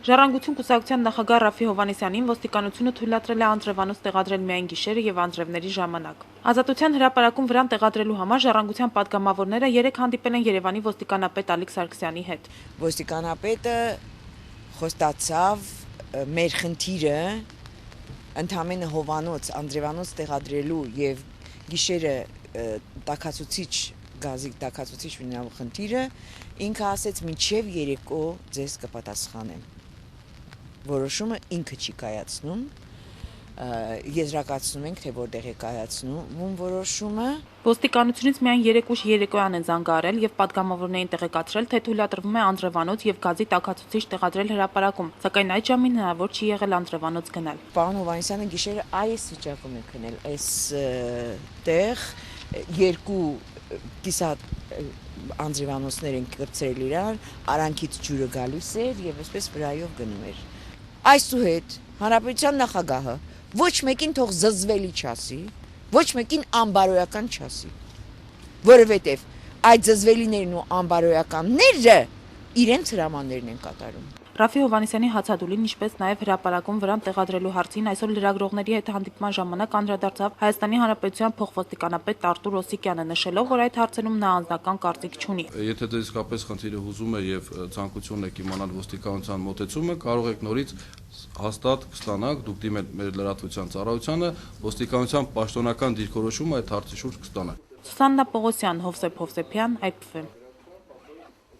Ժառանգություն կուսակցության նախագահ Ռաֆի Հովհաննիսյանին ոստիկանությունը թույլատրել է անձրևանոց տեղադրել միայն գիշերը եւ անձրևների ժամանակ։ Ազատության հրապարակում վրան տեղադրելու համար ժառանգության падգամավորները 3 հանդիպել են Երևանի ոստիկանապետ Ալիկ Սարգսյանի հետ։ Ոստիկանապետը խոստացավ մեր խնդիրը ընդամենը հովանոց, անձրևանոց տեղադրելու եւ գիշերը տաքացուցիչ գազի տաքացուցիչ վինելու խնդիրը ինքը ասեց մինչև երեկո ձեզ կպատասխանեմ։ Որոշումը ինքը չի կայացնում, եզրակացնում ենք, թե որտեղ է կայացնում որոշումը։ Ոստիկանությունից միայն 3 ուշ երեկոյան են զանգահարել եւ падգամավորներին տեղեկացրել, թե թույլատրվում է անձրևանոց եւ գազի տաքացուցիչ տեղադրել հրապարակում, սակայն այդ ժամին հնարավոր չի եղել անձրևանոց գնալ։ Պարոն Հովհաննիսյանը գիշերը այս վիճակում է քնել, այստեղ 2 կիսա անձրևանոցներ են կրծրել իրար, արանքից ջուրը գալիս էր եւ այսպես վրայով գնում էր։ Այսուհետ հանրապետության նախագահը ոչ մեկին թող զզվելի չասի, ոչ մեկին անբարոյական չասի, որովհետև այդ զզվելիներն ու անբարոյականները իրենց հրամաններն են կատարում։ Ռաֆի Հովհաննիսյանի հացադուլին, ինչպես նաև հրապարակում վրան տեղադրելու հարցին այսօր լրագրողների հետ հանդիպման ժամանակ անդրադարձավ Հայաստանի Հանրապետության փոխոստիկանապետ Արտուր Օսիկյանը, նշելով, որ այդ հարցերում նա անձնական կարծիք չունի։ Եթե դե իսկապես խնդիրը հուզում է եւ ցանկությունն եք իմանալ ոստիկանության մոտեցումը, կարող եք նորից հաստատ կստանաք, դուք դիմել մեր լրատվության ծառայությանը, ոստիկանության պաշտոնական դիրքորոշումը այդ հարցի շուրջ կստանաք։ Սուսաննա Պողոսյան, Հովսեփ Հովսեփյան, IPV